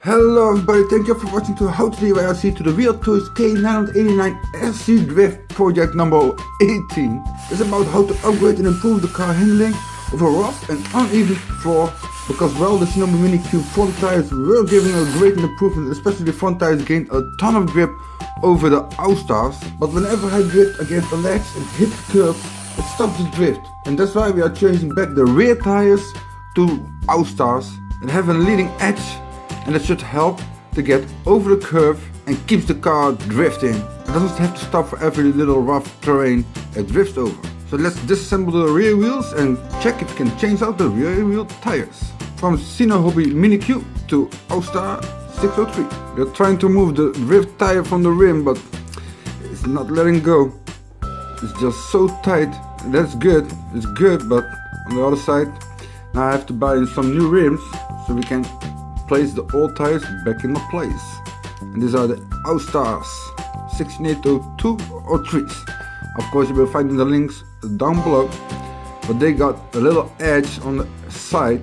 Hello everybody, thank you for watching to how to DIY to the Wltoys K989 SC Drift project number 18. It's about how to upgrade and improve the car handling of a rough and uneven floor, because well, the Sinohobby Mini Q front tires were giving a great improvement, especially the front tires gained a ton of grip over the Austars, but whenever I drift against the ledge and hit the curb, it stops the drift, and that's why we are changing back the rear tires to Austars and have a leading edge. And that should help to get over the curve and keeps the car drifting. It doesn't have to stop for every little rough terrain it drifts over. So let's disassemble the rear wheels and check if you can change out the rear wheel tires. From Sinohobby Mini Q to Austar 603. We're trying to move the drift tire from the rim, but it's not letting go. It's just so tight. That's good, it's good, but on the other side, now I have to buy some new rims so we can place the old tires back in the place. And these are the Austar 16802 or 3s. Of course you will find the links down below, but they got a little edge on the side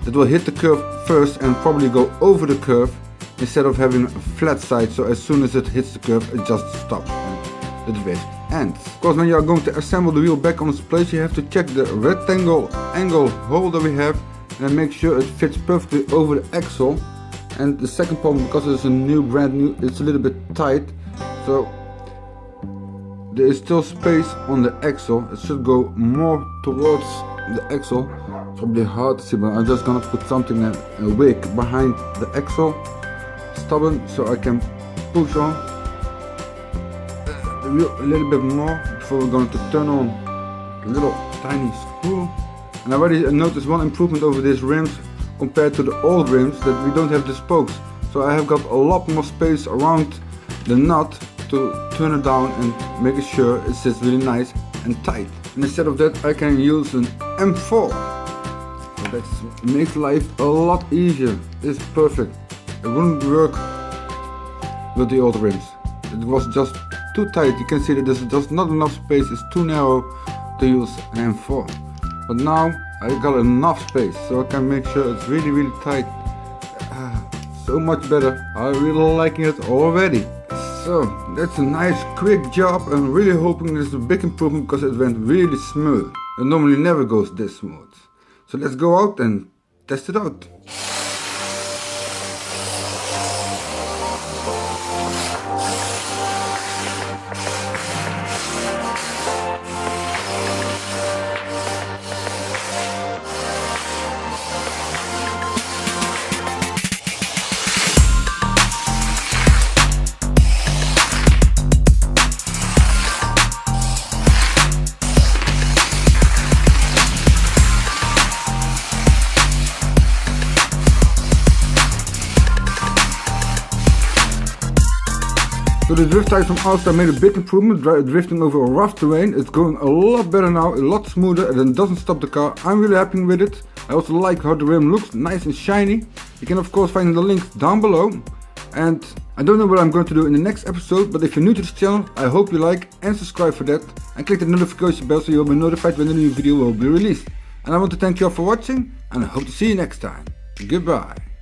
that will hit the curve first and probably go over the curve instead of having a flat side, so as soon as it hits the curve it just stops and the drift ends. Of course, when you are going to assemble the wheel back on its place, you have to check the rectangle angle hole that we have and make sure it fits perfectly over the axle. And the second problem, because it's a brand new, it's a little bit tight, so there is still space on the axle. It should go more towards the axle. It's probably hard to see, but I'm just gonna put something, a wick behind the axle stubborn, so I can push on the wheel a little bit more before we're going to turn on the little tiny screw. And I already noticed one improvement over these rims compared to the old rims, that we don't have the spokes. So I have got a lot more space around the nut to turn it down and make sure it sits really nice and tight. And instead of that I can use an M4. So that makes life a lot easier. It's perfect. It wouldn't work with the old rims. It was just too tight. You can see that there's just not enough space. It's too narrow to use an M4. But now I got enough space, so I can make sure it's really tight. So much better. I'm really liking it already. So that's a nice quick job. I'm really hoping this is a big improvement, because it went really smooth. It normally never goes this smooth. So let's go out and test it out. So the drift tires from Austar made a big improvement, drifting over a rough terrain. It's going a lot better now, a lot smoother, and it doesn't stop the car. I'm really happy with it. I also like how the rim looks nice and shiny. You can of course find the links down below. And I don't know what I'm going to do in the next episode, but if you're new to this channel, I hope you like and subscribe for that. And click the notification bell so you'll be notified when a new video will be released. And I want to thank you all for watching, and I hope to see you next time. Goodbye.